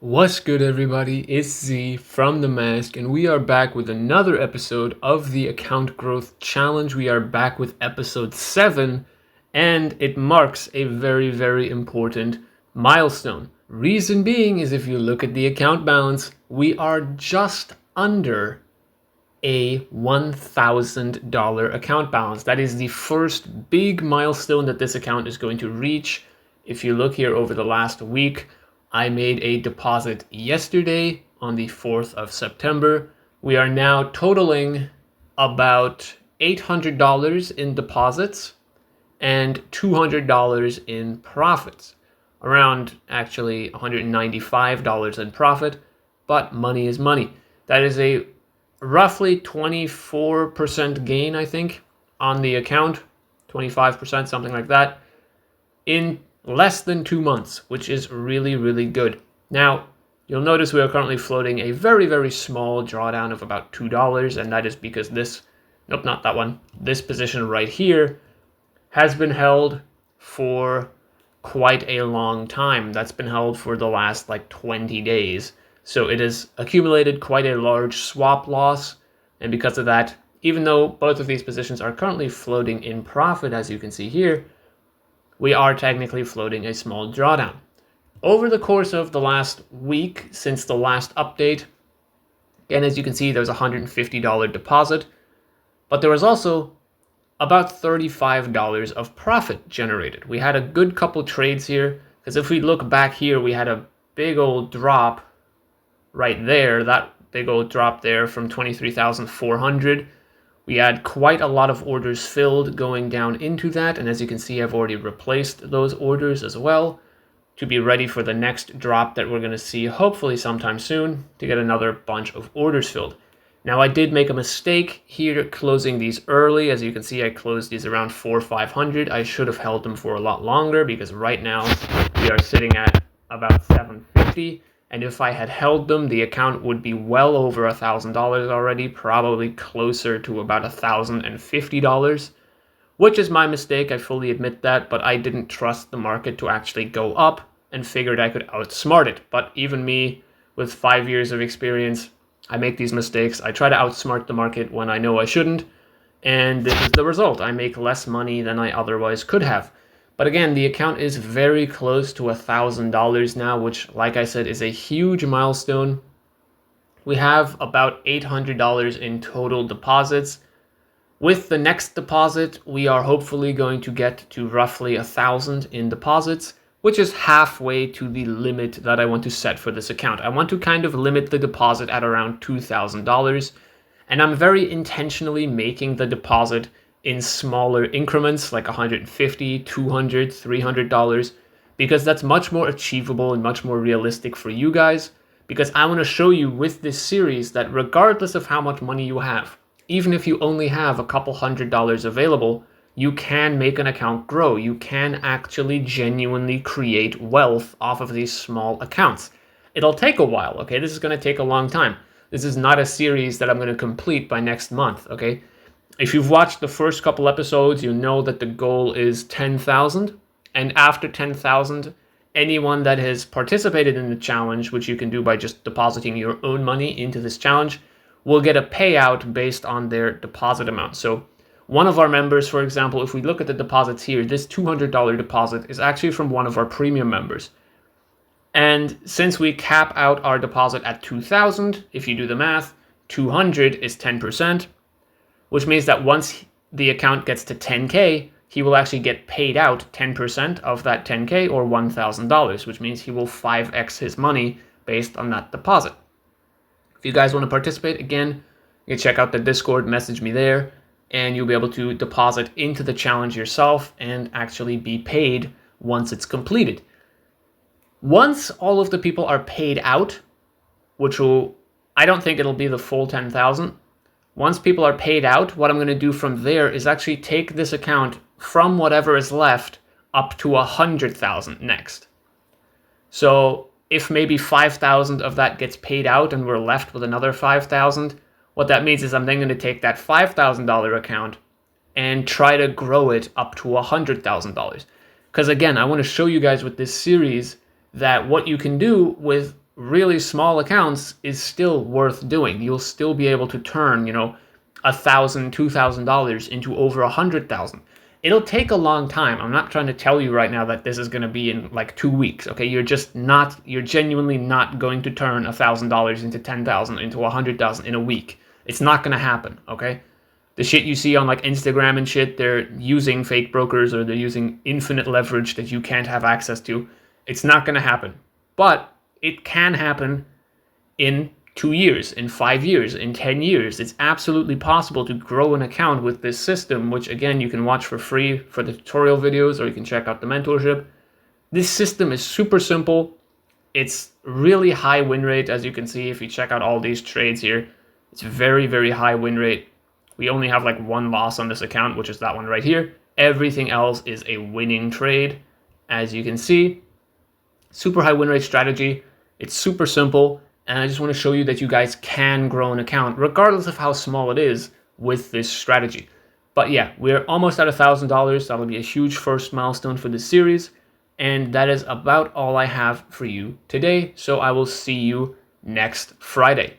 What's good, everybody? It's Z from The Mask, and we are back with another episode of the Account Growth Challenge. We are back with episode 7, and it marks a very, very important milestone. Reason being is if you look at the account balance, we are just under a $1,000 account balance. That is the first big milestone that this account is going to reach. If you look here over the last week, I made a deposit yesterday on the 4th of September. We are now totaling about $800 in deposits and $200 in profits. Around actually $195 in profit, but money is money. That is a roughly 24% gain, I think, on the account, 25%, something like that, in less than 2 months, which is really, really good. Now, you'll notice we are currently floating a very, very small drawdown of about $2, and that is because nope, not that one, this position right here has been held for quite a long time. That's been held for the last 20 days. So it has accumulated quite a large swap loss. And because of that, even though both of these positions are currently floating in profit, as you can see here, we are technically floating a small drawdown. Over the course of the last week, since the last update, again, as you can see, there's a $150 deposit, but there was also about $35 of profit generated. We had a good couple trades here, because if we look back here, we had a big old drop right there, that big old drop there from 23,400. We had quite a lot of orders filled going down into that, and as you can see, I've already replaced those orders as well to be ready for the next drop that we're going to see hopefully sometime soon to get another bunch of orders filled. Now, I did make a mistake here closing these early. As you can see, I closed these around 400 or 500. I should have held them for a lot longer because right now we are sitting at about 750. And if I had held them, the account would be well over $1,000 already, probably closer to about $1,050, which is my mistake. I fully admit that, but I didn't trust the market to actually go up and figured I could outsmart it. But even me, with 5 years of experience, I make these mistakes. I try to outsmart the market when I know I shouldn't, and this is the result. I make less money than I otherwise could have. But again, the account is very close to $1,000 now, which, like I said, is a huge milestone. We have about $800 in total deposits. With the next deposit, we are hopefully going to get to roughly 1,000 in deposits, which is halfway to the limit that I want to set for this account. I want to kind of limit the deposit at around $2,000, and I'm very intentionally making the deposit in smaller increments, like $150, $200, $300, because that's much more achievable and much more realistic for you guys, because I want to show you with this series that regardless of how much money you have, even if you only have a couple $100 available, you can make an account grow. You can actually genuinely create wealth off of these small accounts. It'll take a while, okay? This is going to take a long time. This is not a series that I'm going to complete by next month, okay? If you've watched the first couple episodes, you know that the goal is 10,000. And after 10,000, anyone that has participated in the challenge, which you can do by just depositing your own money into this challenge, will get a payout based on their deposit amount. So one of our members, for example, if we look at the deposits here, this $200 deposit is actually from one of our premium members. And since we cap out our deposit at 2,000, if you do the math, 200 is 10%, which means that once the account gets to 10K, he will actually get paid out 10% of that 10K or $1,000, which means he will 5x his money based on that deposit. If you guys want to participate, again, you can check out the Discord, message me there, and you'll be able to deposit into the challenge yourself and actually be paid once it's completed. Once all of the people are paid out, I don't think it'll be the full 10,000. Once people are paid out, what I'm going to do from there is actually take this account from whatever is left up to 100,000 next. So if maybe 5,000 of that gets paid out and we're left with another 5,000, what that means is I'm then going to take that $5,000 account and try to grow it up to $100,000. Because again, I want to show you guys with this series that what you can do with really small accounts is still worth doing. You'll still be able to turn, $1,000, $2,000 into over 100,000. It'll take a long time. I'm not trying to tell you right now that this is going to be in like 2 weeks. Okay, you're genuinely not going to turn $1,000 into 10,000 into 100,000 in a week. It's not going to happen. Okay, the shit you see on like Instagram and shit, they're using fake brokers or they're using infinite leverage that you can't have access to. It's not going to happen, but it can happen in 2 years, in 5 years, in 10 years. It's absolutely possible to grow an account with this system, which again, you can watch for free for the tutorial videos, or you can check out the mentorship. This system is super simple. It's really high win rate, as you can see if you check out all these trades here. It's very, very high win rate. We only have like one loss on this account, which is that one right here. Everything else is a winning trade, as you can see. Super high win rate strategy. It's super simple. And I just want to show you that you guys can grow an account, regardless of how small it is, with this strategy. But yeah, we're almost at $1,000. That'll be a huge first milestone for this series. And that is about all I have for you today. So I will see you next Friday.